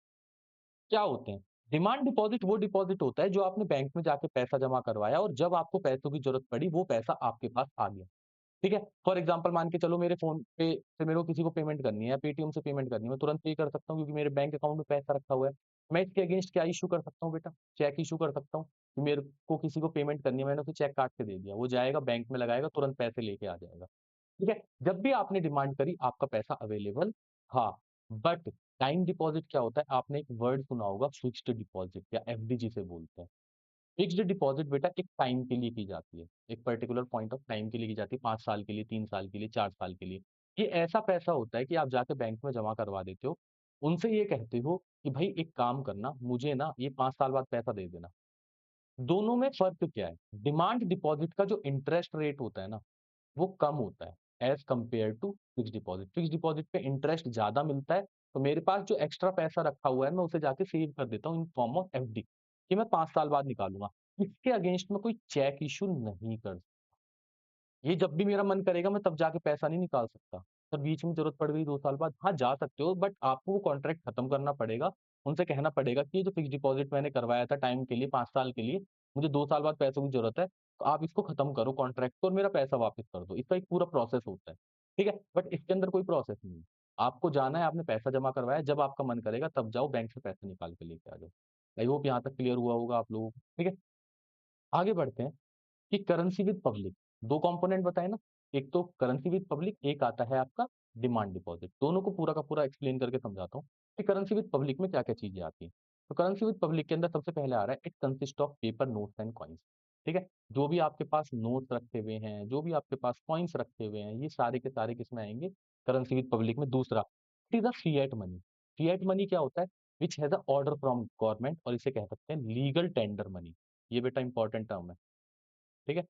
Speaker 1: क्या होते हैं? डिमांड डिपॉजिट वो डिपॉजिट होता है जो आपने बैंक में जाके पैसा जमा करवाया और जब आपको पैसों की जरूरत पड़ी वो पैसा आपके पास आ गया। ठीक है? फॉर एग्जांपल मान के चलो मेरे फ़ोन पे से मेरे को किसी को पेमेंट करनी है या पेटीएम से पेमेंट करनी है, मैं तुरंत पे कर सकता हूँ क्योंकि मेरे बैंक अकाउंट में पैसा रखा हुआ है। मैं इसके अगेंस्ट क्या इश्यू कर सकता हूँ बेटा? चेक इश्यू कर सकता हूँ कि मेरे को किसी को पेमेंट करनी है, मैंने उसे चेक काट के दे दिया। वो जाएगा बैंक में लगाएगा, तुरंत पैसे लेके आ जाएगा। ठीक है? जब भी आपने डिमांड करी आपका पैसा अवेलेबल था। बट टाइम डिपॉज़िट क्या होता है? आपने एक वर्ड सुना होगा फिक्स्ड डिपॉज़िट या एफडी जिसे बोलते हैं। फिक्स्ड डिपॉज़िट बेटा एक टाइम के लिए की जाती है। एक पर्टिकुलर पॉइंट ऑफ टाइम के लिए की जाती है, 5 साल के लिए, 3 साल के लिए, 4 साल के लिए। ये ऐसा पैसा होता है कि आप जाके बैंक में जमा करवा देते हो। उनसे ये कहते हो कि भई एक काम करना, मुझे ना ये 5 साल बाद पैसा दे देना। दोनों में फ़र्क क्या है? डिमांड डिपॉज़िट का जो इंटरेस्ट रेट होता है ना, वो कम होता है as compare to fixed deposit. Fixed deposit पे इंटरेस्ट ज़्यादा मिलता है, तो मेरे पास जो एक्स्ट्रा पैसा रखा हुआ है, मैं उसे जाके सेव कर देता हूँ इन फॉर्म ऑफ एफडी कि मैं 5 साल बाद निकालूँगा। इसके अगेंस्ट में कोई चेक इश्यू नहीं कर। ये जब भी मेरा मन करेगा मैं तब जाके पैसा नहीं निकाल सकता। सर बीच में ज़रूरत पड़ गई 2 साल बाद, हाँ जा सकते हो बट आपको वो कॉन्ट्रैक्ट खत्म करना पड़ेगा। उनसे कहना पड़ेगा कि ये जो फिक्स्ड डिपॉज़िट मैंने करवाया था टाइम के लिए 5 साल के लिए, मुझे 2 साल बाद पैसों की ज़रूरत है, तो आप इसको खत्म करो कॉन्ट्रैक्ट को और मेरा पैसा वापस कर दो। इसका एक पूरा प्रोसेस होता है, ठीक है? बट इसके अंदर कोई प्रोसेस नहीं है। आपको जाना है, आपने पैसा जमा करवाया, जब आपका मन करेगा तब जाओ बैंक से पैसे निकाल के लेके आ जाओ। आई होप यहाँ तक क्लियर हुआ होगा आप लोगों को, ठीक है? आगे बढ़ते हैं। कि करेंसी विद पब्लिक, 2 कंपोनेंट बताए ना, एक तो करेंसी विद पब्लिक, एक आता है आपका डिमांड डिपॉजिट। दोनों को पूरा का पूरा एक्सप्लेन करके समझाता हूँ कि करेंसी विद पब्लिक में क्या-क्या चीज़ें आती हैं। तो करेंसी विद पब्लिक के अंदर सबसे पहले आ रहा है it consist of paper notes and coins, ठीक है? जो भी आपके पास नोट्स रखे हुए हैं, जो भी आपके पास कॉइन्स रखे हुए हैं, ये सारे के सारे किसमें आएँगे? करेंसी विद पब्लिक में। दूसरा, it is a fiat money, fiat money क्या होता है? Which has a order from government, और इसे कह सकते हैं लीगल टेंडर मनी। ये बेटा इंपॉर्टेंट टर्म है, ठीक है?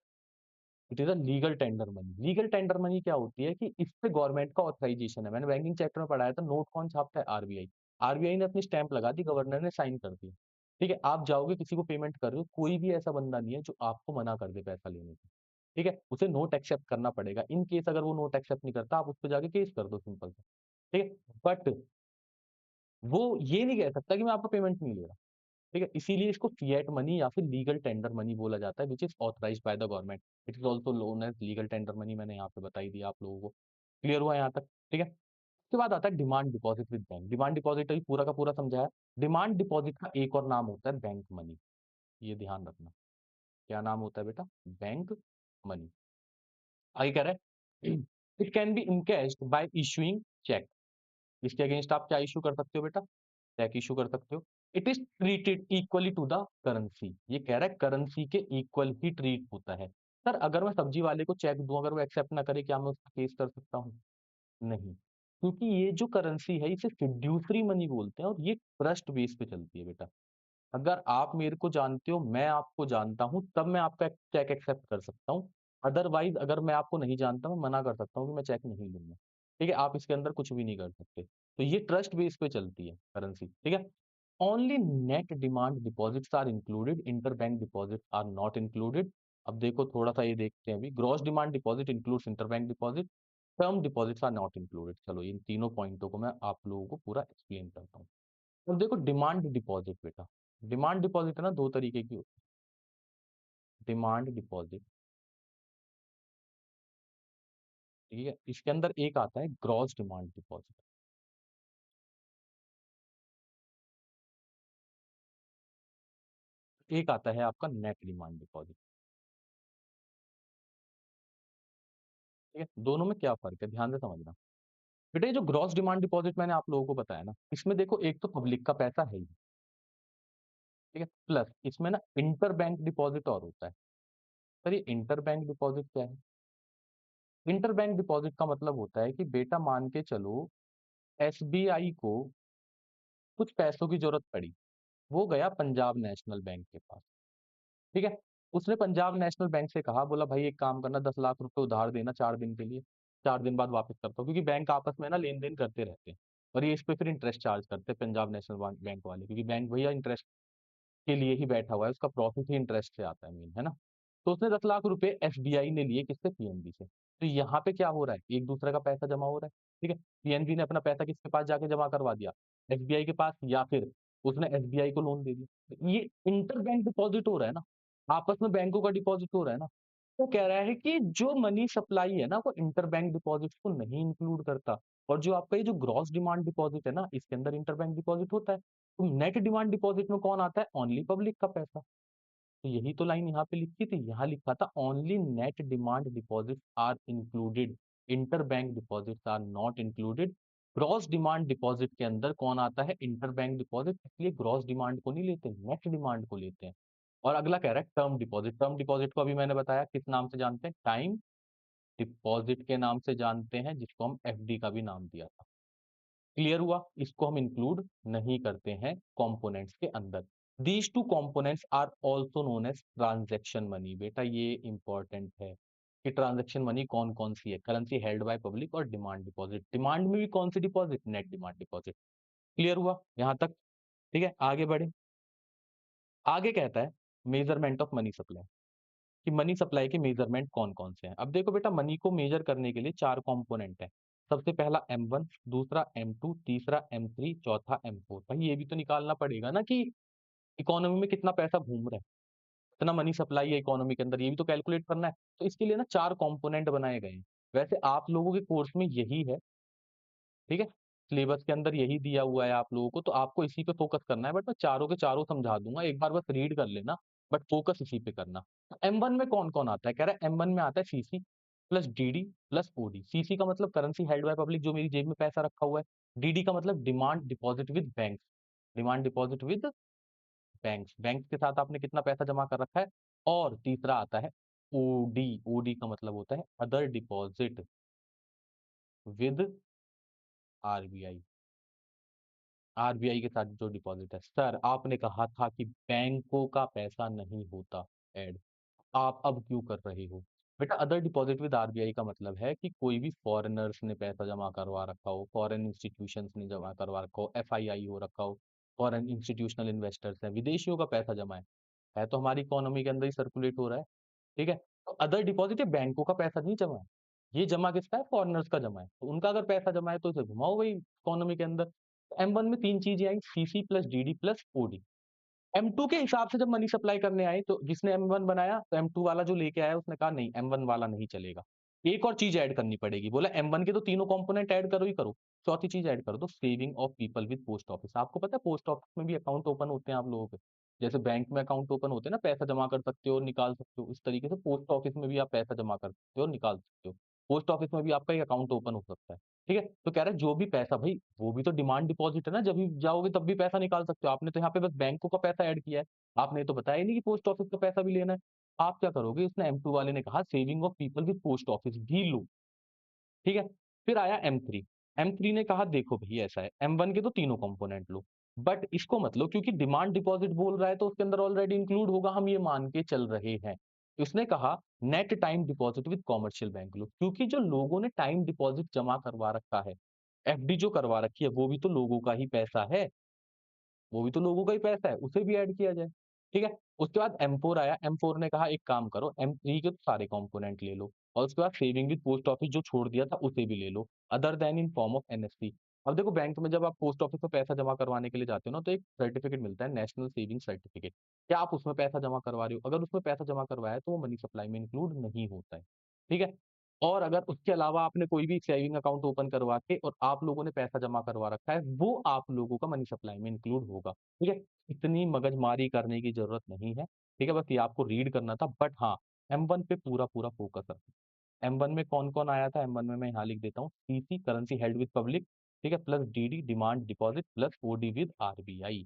Speaker 1: It is a legal tender money. Legal tender money क्या होती है कि इस पे गवर्नमेंट का ऑथराइजेशन है। मैंने बैंकिंग चैप्टर में पढ़ाया था, नोट कौन छापता है? आरबीआई। आरबीआई ने अपनी स्टैंप लगा दी, गवर्नर ने साइन कर दिया, ठीक है? आप जाओगे किसी को पेमेंट कर रहे हो, कोई भी ऐसा बंदा नहीं है जो आपको मना कर दे पैसा लेने से, ठीक है? उसे नोट एक्सेप्ट करना पड़ेगा। इन केस अगर वो नोट एक्सेप्ट नहीं करता, आप उस पर जाके केस कर दो, सिंपल सा, ठीक है? बट वो ये नहीं कह सकता कि मैं आपका पेमेंट नहीं ले रहा, ठीक है? इसीलिए इसको फिएट मनी या फिर लीगल टेंडर मनी बोला जाता है, which is authorised by the government. It is also known as legal tender money. मैंने यहाँ पे बता ही दिया आप लोगों को। क्लियर हुआ यहाँ तक? ठीक है? उसके बाद आता है demand deposit with bank. Demand deposit अभी पूरा का पूरा समझाया। डिमांड डिपॉजिट का एक और नाम होता है बैंक मनी। ये ध्यान रखना। क्या नाम होता है बेटा? Bank money. आगे कह रहा है it can be encashed by issuing cheque. इसके अगेंस्ट आप क्या इश्यू कर सकते हो बेटा? चेक इश्यू कर सकते हो। It is treated equally to the currency. ये कह रहा है करेंसी के इक्वल ही ट्रीट होता है। सर अगर मैं सब्जी वाले को चेक दूं, अगर वो एक्सेप्ट ना करे, क्या मैं उसका केस कर सकता हूँ? नहीं, क्योंकि ये जो करेंसी है इसे फिड्यूसरी मनी बोलते हैं, और ये ट्रस्ट बेस पे चलती है बेटा। अगर आप मेरे को जानते हो, मैं आपको जानता हूँ, तब मैं आपका चेक एक्सेप्ट कर सकता हूँ। अदरवाइज अगर मैं आपको नहीं जानता, मैं मना कर सकता हूँ कि मैं चेक नहीं लूंगा, ठीक है? आप इसके अंदर कुछ भी नहीं कर सकते। तो ये ट्रस्ट बेस पे चलती है करेंसी, ठीक है? Only net demand deposits are included, inter bank deposit are not included. अब देखो थोड़ा सा ये देखते हैं अभी। Gross demand deposit includes inter bank deposit, term deposits are not included. चलो इन तीनों पॉइंटों को मैं आप लोगों को पूरा एक्सप्लेन करता हूँ। अब देखो डिमांड डिपॉजिट बेटा, डिमांड डिपॉजिट है ना, दो तरीके की होती है। डिमांड डिपॉजिट, ठीक है? इसके अंदर एक आता है ग्रॉस डिमांड डिपॉजिट, एक आता है आपका नेट डिमांड डिपॉजिट, ठीक है? दोनों में क्या फर्क है, ध्यान से समझना। बेटा ये जो ग्रॉस डिमांड डिपॉजिट मैंने आप लोगों को बताया ना, इसमें देखो एक तो पब्लिक का पैसा है ही, ठीक है? प्लस इसमें ना इंटर बैंक डिपॉजिट और होता है। सर ये इंटर बैंक डिपॉजिट क्या है? इंटर बैंक डिपॉजिट का मतलब होता है कि बेटा मान के चलो एसबीआई को कुछ पैसों की जरूरत पड़ी, वो गया पंजाब नेशनल बैंक के पास, ठीक है? उसने पंजाब नेशनल बैंक से कहा, बोला भाई एक काम करना, 10 लाख रुपए उधार देना 4 दिन के लिए, 4 दिन बाद वापस करता हूँ, क्योंकि बैंक आपस में ना लेन देन करते रहते हैं, और ये इस पे फिर इंटरेस्ट चार्ज करते हैं पंजाब नेशनल बैंक वाले, क्योंकि बैंक भैया इंटरेस्ट के लिए ही बैठा हुआ है, उसका प्रॉफिट ही इंटरेस्ट से आता है मेन, है ना? तो उसने 10 लाख रुपए एसबीआई ने लिए, किससे? पीएनबी से। तो यहाँ पे क्या हो रहा है, एक दूसरे का पैसा जमा हो रहा है, ठीक है? पीएनबी ने अपना पैसा किसके पास जाके जमा करवा दिया? एसबीआई के पास, या फिर उसने एसबीआई को लोन दे दिया। तो ये इंटर बैंक डिपॉजिट हो रहा है ना, आपस में बैंकों का डिपॉजिट हो रहा है ना। वो कह रहा है कि जो मनी सप्लाई है ना, वो इंटर बैंक डिपॉजिट को नहीं इंक्लूड करता, और जो आपका ये जो ग्रॉस डिमांड डिपॉजिट है ना, इसके अंदर इंटर बैंक डिपॉजिट होता है। तो नेट डिमांड डिपॉजिट में कौन आता है? ओनली पब्लिक का पैसा। तो यही तो लाइन यहाँ पे लिखी थी, यहाँ लिखा था only net demand deposit are included, inter bank deposit are not included. Gross demand deposit के अंदर कौन आता है? Inter bank deposit. इसलिए ग्रॉस डिमांड को नहीं लेते, नेट डिमांड को लेते हैं। और अगला कह रहा है टर्म डिपॉजिट। टर्म डिपॉजिट को अभी मैंने बताया किस नाम से जानते हैं? टाइम डिपॉजिट के नाम से जानते हैं, जिसको हम एफडी का भी नाम दिया था। क्लियर हुआ? इसको हम इंक्लूड नहीं करते हैं कंपोनेंट्स के अंदर। These two components are also known as transaction money. बेटा ये इंपॉर्टेंट है कि ट्रांजैक्शन मनी कौन कौन सी है? करेंसी हेल्ड बाय पब्लिक और डिमांड डिपॉजिट। डिमांड में भी कौन सी deposit? Net demand deposit. Clear हुआ यहां तक? ठीक है, आगे बढ़े। आगे कहता है मेजरमेंट ऑफ मनी सप्लाई, कि मनी सप्लाई के मेजरमेंट कौन कौन से हैं। अब देखो बेटा, मनी को मेजर करने के लिए 4 कंपोनेंट है। सबसे पहला M1, दूसरा M2, तीसरा M3, चौथा M4। भाई ये भी तो निकालना पड़ेगा ना कि इकोनॉमी में कितना पैसा घूम रहा है, कितना मनी सप्लाई है इकोनॉमी के अंदर, ये भी तो कैलकुलेट करना है। तो इसके लिए ना 4 कंपोनेंट बनाए गए हैं। वैसे आप लोगों के कोर्स में यही है, ठीक है? सिलेबस के अंदर यही दिया हुआ है आप लोगों को, तो आपको इसी पे फोकस करना है। बट मैं चारों के चारों समझा दूंगा, एक बार बस रीड कर लेना, बट फोकस इसी पे करना। M1 में कौन कौन आता है? कह रहा है M1 में आता है CC plus DD plus OD. CC का मतलब करेंसी हेल्ड बाय पब्लिक, जो मेरी जेब में पैसा रखा हुआ है। डीडी का मतलब demand deposit with bank, demand deposit with banks, bank के साथ आपने कितना पैसा जमा कर रखा है। और तीसरा आता है ओडी। ओडी का मतलब होता है other deposit with RBI. RBI के साथ जो डिपॉजिट है। सर आपने कहा था कि बैंकों का पैसा नहीं होता ऐड, आप अब क्यों कर रहे हो? बेटा अदर डिपॉजिट विद आरबीआई का मतलब है कि कोई भी फॉरेनर्स ने पैसा जमा करवा रखा हो, फॉरेन इंस्टीट्यूशंस ने जमा करवा रखा हो, एफआईआई हो रखा हो, फॉरेन इंस्टीट्यूशनल इन्वेस्टर्स हैं, विदेशियों का पैसा जमा है तो हमारी इकोनॉमी के अंदर ही सर्कुलेट हो रहा है। ठीक है? तो अदर डिपॉजिट ये बैंकों का पैसा नहीं जमा है। ये जमा किसका है? फॉरेनर्स का जमा है। तो उनका अगर पैसा जमा है तो इसे घुमाओ भाई इकोनॉमी के अंदर। M1 में 3 चीज़ें आई CC plus DD plus OD. M2 के हिसाब से जब मनी सप्लाई करने आए तो जिसने M1 बनाया तो M2 वाला जो लेके आया उसने कहा नहीं M1 वाला नहीं चलेगा। एक और चीज़ ऐड करनी पड़ेगी। बोला M1 के तो तीनों कंपोनेंट ऐड करो ही करो। चौथी चीज़ ऐड कर दो saving of people with post office. आपको पता है पोस्ट ऑफिस में भी अकाउंट ओपन होते हैं आप लोगों के। जैसे बैंक में अकाउंट ओपन होते हैं ना पैसा जमा कर सकते हो और निकाल सकते हो। इस तरीके से पोस्ट ऑफिस में भी आप पैसा जमा कर सकते हो और निकाल सकते हो। पोस्ट ऑफिस में भी आपका एक अकाउंट ओपन हो सकता है। ठीक है? तो कह रहा है जो भी पैसा भाई वो भी तो डिमांड डिपॉजिट है ना, जब भी जाओगे तब भी पैसा निकाल सकते हो। आपने तो यहाँ पे बस बैंकों का पैसा ऐड किया है। आपने तो बताया ही नहीं कि पोस्ट ऑफिस का पैसा भी लेना है। आप क्या करोगे? उसने M2 वाले ने कहा saving of people with post office भी लो। ठीक है? फिर आया M3। M3 ने कहा देखो भई ऐसा है, M1 के तो तीनों कंपोनेंट लो, बट इसको मत लो क्योंकि डिमांड डिपॉजिट बोल रहा है तो उसके अंदर ऑलरेडी इंक्लूड होगा, हम ये मान के चल रहे हैं। उसने कहा net time deposit with commercial bank लो, क्योंकि जो लोगों ने टाइम डिपॉजिट जमा करवा रखा है, एफडी जो करवा रखी है, वो भी तो लोगों का ही पैसा है। वो भी तो लोगों का ही पैसा है, उसे भी ऐड किया जाए। ठीक है? उसके बाद M4 आया, M4 ने कहा एक काम करो M3 के तो सारे कंपोनेंट ले लो और उसके बाद सेविंग विद पोस्ट ऑफिस जो छोड़ दिया था उसे भी ले लो, other than in form of NSC. अब देखो बैंक में जब आप पोस्ट ऑफिस में पैसा जमा करवाने के लिए जाते हो ना तो एक सर्टिफिकेट मिलता है नेशनल सेविंग सर्टिफिकेट। क्या आप उसमें पैसा जमा करवा रहे हो? अगर उसमें पैसा जमा करवाया है तो वो मनी सप्लाई में इंक्लूड नहीं होता है। ठीक है? और अगर उसके अलावा आपने कोई भी सेविंग अकाउंट ओपन करवा के और आप लोगों ने पैसा जमा करवा रखा है, वो आप लोगों का मनी सप्लाई में इंक्लूड होगा। ठीक है? इतनी मगजमारी करने की ज़रूरत नहीं है। ठीक है? बस ये आपको रीड करना था बट हाँ, M1 पे पूरा-पूरा फ़ोकस रखना। M1 में कौन-कौन आया था? M1 में मैं यहाँ लिख देता हूँ, CC currency held with public, ठीक है? Plus DD demand deposit plus OD with RBI.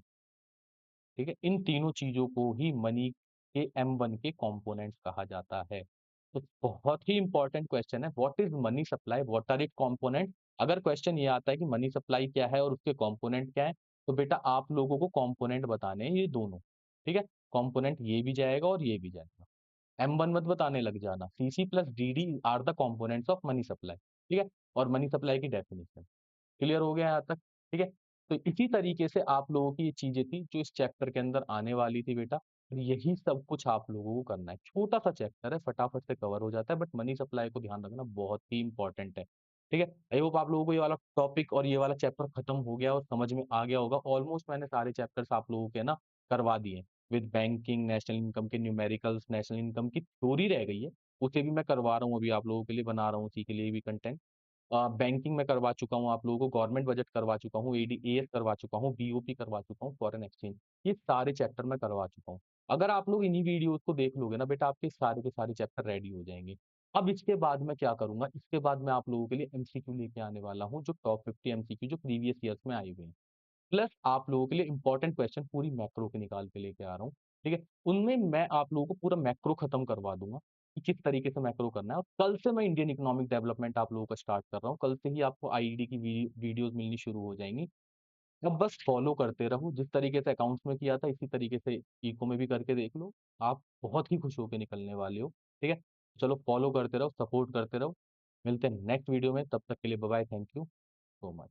Speaker 1: ठीक है? इन तीनों चीज़ों को ही मनी के M1 के कंपोनेंट्स कहा जाता है। तो बहुत ही इम्पोर्टेंट क्वेश्चन है, what is money supply, what are it component? अगर क्वेश्चन ये आता है कि मनी सप्लाई क्या है और उसके कंपोनेंट क्या है, तो बेटा आप लोगों को कंपोनेंट बताने हैं ये दोनों। ठीक है? कंपोनेंट ये भी जाएगा और ये भी जाएगा। M1 मत बताने लग जाना, CC plus DD are the components of money supply. ठीक है? और मनी सप्लाई की डेफिनिशन। क्लियर हो गया यहाँ तक? ठीक है? तो इसी तरीके से आप लोगों की ये चीज़ें थी जो इस चैप्टर के अंदर आने वाली थी बेटा। और यही सब कुछ आप लोगों को करना है। छोटा-सा चैप्टर है, फटाफट से कवर हो जाता है बट मनी सप्लाई को ध्यान रखना बहुत ही इम्पोर्टेंट है। ठीक है? आई होप आप लोगों को ये वाला टॉपिक और ये वाला चैप्टर खत्म हो गया और समझ में आ गया होगा। ऑलमोस्ट मैंने सारे चैप्टर्स आप लोगों के ना करवा दिए। विद बैंकिंग, नेशनल इनकम के न्यूमेरिकल्स, नेशनल इनकम की थ्योरी रह गई है, उसे भी मैं करवा रहा हूँ अभी आप लोगों के लिए बना रहा हूँ उसी के लिए भी कंटेंट। बैंकिंग में करवा चुका हूँ आप लोगों को, गवर्नमेंट बजट करवा चुका हूँ, एडीएएस करवा चुका हूँ, बीओपी करवा चुका हूँ, फॉरेन एक्सचेंज। ये सारे चैप्टर मैं करवा चुका हूँ। अगर आप लोग इन्हीं वीडियोज़ को देख लोगे ना बेटा आपके सारे के सारे चैप्टर रेडी हो जाएँगे। अब इसके बाद मैं क्या करूँगा, इसके बाद मैं आप लोगों के लिए एमसीक्यू लेके आने वाला हूँ, जो टॉप 50 एमसीक्यू जो प्रीवियस ईयर्स में आए हुए हैं। प्लस आप लोगों के लिए इंपॉर्टेंट क्वेश्चन पूरी मैक्रो के निकाल के लेके आ रहा हूँ, ठीक है? उनमें मैं आप लोगों को पूरा मैक्रो खत्म करवा दूँगा, कि किस तरीके से मैक्रो करना है और कल से मैं इंडियन इकोनॉमिक डेवलपमेंट आप लोगों का स्टार्ट कर रहा हूँ। कल से ही आपको आईईडी की वीडियोज़ मिलनी शुरू हो जाएँगी। अब बस फॉलो करते रहो, जिस तरीके से अकाउंट्स में किया था इसी तरीके से इको में भी करके देख लो, आप बहुत ही खुश होके निकलने वाले हो, ठीक है? चलो फॉलो करते रहो, सपोर्ट करते रहो, मिलते हैं नेक्स्ट वीडियो में, तब तक के लिए bye bye, thank you so much.